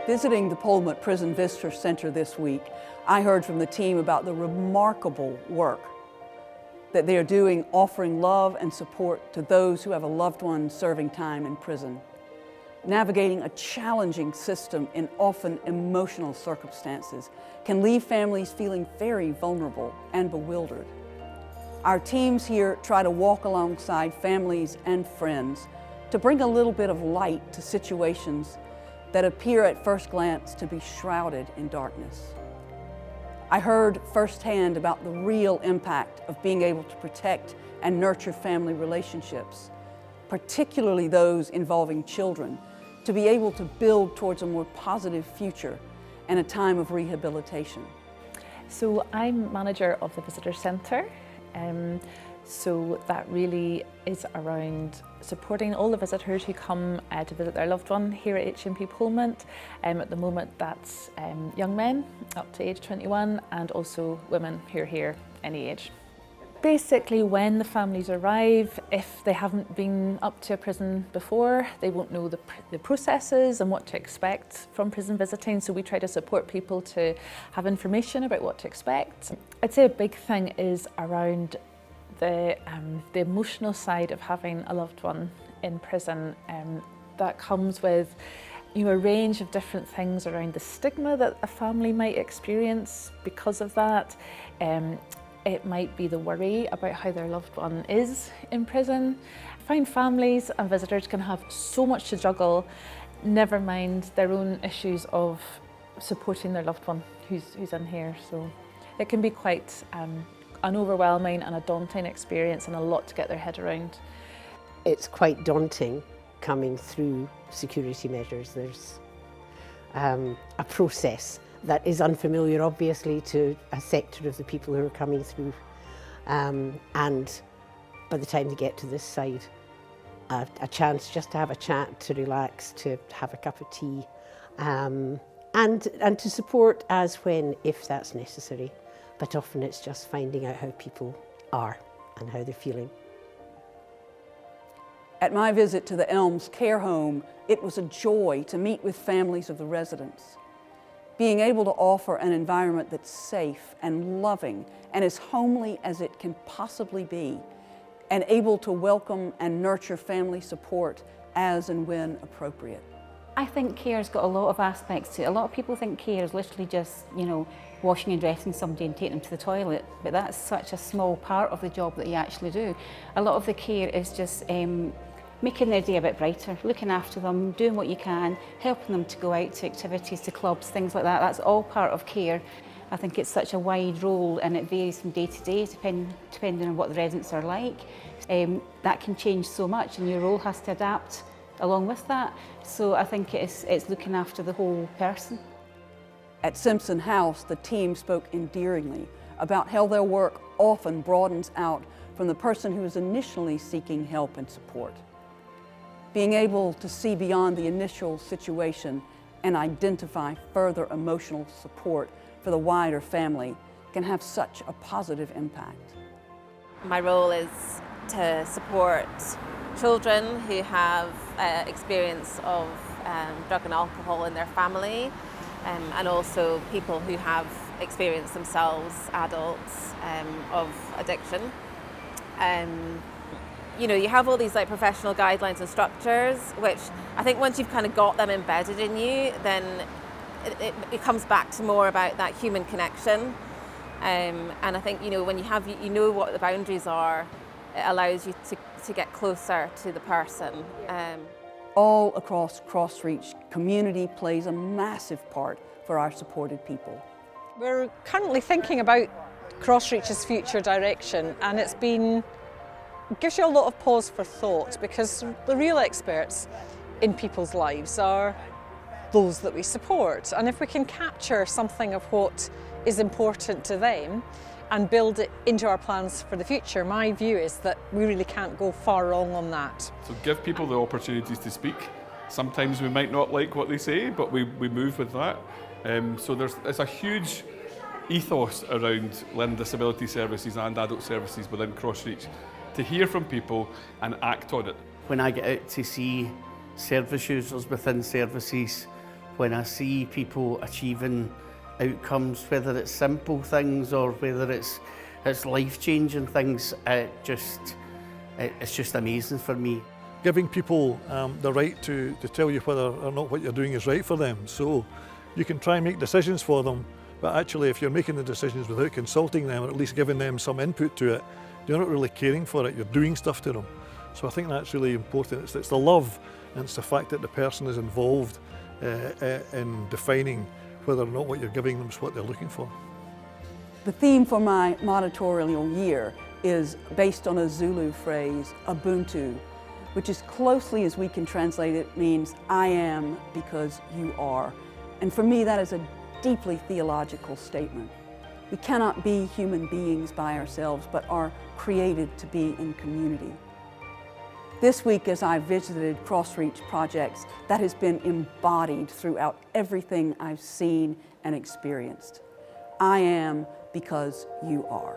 Visiting the Polmont Prison Visitor Center this week, I heard from the team about the remarkable work that they are doing, offering love and support to those who have a loved one serving time in prison, navigating a challenging system in often emotional circumstances can leave families feeling very vulnerable and bewildered. Our teams here try to walk alongside families and friends to bring a little bit of light to situations that appear at first glance to be shrouded in darkness. I heard firsthand about the real impact of being able to protect and nurture family relationships, particularly those involving children, to be able to build towards a more positive future and a time of rehabilitation. So I'm manager of the Visitor Centre. So that really is around supporting all the visitors who come to visit their loved one here at HMP Polmont. At the moment that's young men up to age 21 and also women who are here any age. Basically when the families arrive, if they haven't been up to a prison before, they won't know the processes and what to expect from prison visiting, so we try to support people to have information about what to expect. I'd say a big thing is around the emotional side of having a loved one in prison. That comes with a range of different things around the stigma that a family might experience because of that. It might be the worry about how their loved one is in prison. I find families and visitors can have so much to juggle, never mind their own issues of supporting their loved one who's in here. So it can be quite an overwhelming and a daunting experience and a lot to get their head around. It's quite daunting coming through security measures. There's a process that is unfamiliar, obviously, to a sector of the people who are coming through. And by the time they get to this side, a chance just to have a chat, to relax, to have a cup of tea, and to support as when, if that's necessary. But often it's just finding out how people are and how they're feeling. At my visit to the Elms Care Home, it was a joy to meet with families of the residents. Being able to offer an environment that's safe and loving and as homely as it can possibly be, and able to welcome and nurture family support as and when appropriate. I think care's got a lot of aspects to it. A lot of people think care is literally just, washing and dressing somebody and taking them to the toilet, but that's such a small part of the job that you actually do. A lot of the care is just making their day a bit brighter, looking after them, doing what you can, helping them to go out to activities, to clubs, things like that. That's all part of care. I think it's such a wide role and it varies from day to day depending on what the residents are like. That can change so much and your role has to adapt along with that. So I think it's looking after the whole person. At Simpson House, the team spoke endearingly about how their work often broadens out from the person who is initially seeking help and support. Being able to see beyond the initial situation and identify further emotional support for the wider family can have such a positive impact. My role is to support children who have experience of drug and alcohol in their family, and also people who have experienced themselves, adults, of addiction. You have all these professional guidelines and structures, which I think once you've kind of got them embedded in you, then it comes back to more about that human connection. And I think, when you know what the boundaries are, it allows you to get closer to the person. All across CrossReach, community plays a massive part for our supported people. We're currently thinking about CrossReach's future direction, and it gives you a lot of pause for thought, because the real experts in people's lives are those that we support. And if we can capture something of what is important to them and build it into our plans for the future, my view is that we really can't go far wrong on that. So give people the opportunities to speak. Sometimes we might not like what they say, but we move with that. So it's a huge ethos around learning disability services and adult services within CrossReach, to hear from people and act on it. When I get out to see service users within services, when I see people achieving outcomes, whether it's simple things or whether it's life-changing things, it's just amazing for me. Giving people the right to tell you whether or not what you're doing is right for them. So you can try and make decisions for them, but actually if you're making the decisions without consulting them or at least giving them some input to it, you're not really caring for it, you're doing stuff to them. So I think that's really important. It's the love and it's the fact that the person is involved in defining whether or not what you're giving them is what they're looking for. The theme for my monitorial year is based on a Zulu phrase, ubuntu, which as closely as we can translate it means I am because you are. And for me that is a deeply theological statement. We cannot be human beings by ourselves, but are created to be in community. This week as I visited CrossReach projects, that has been embodied throughout everything I've seen and experienced. I am because you are.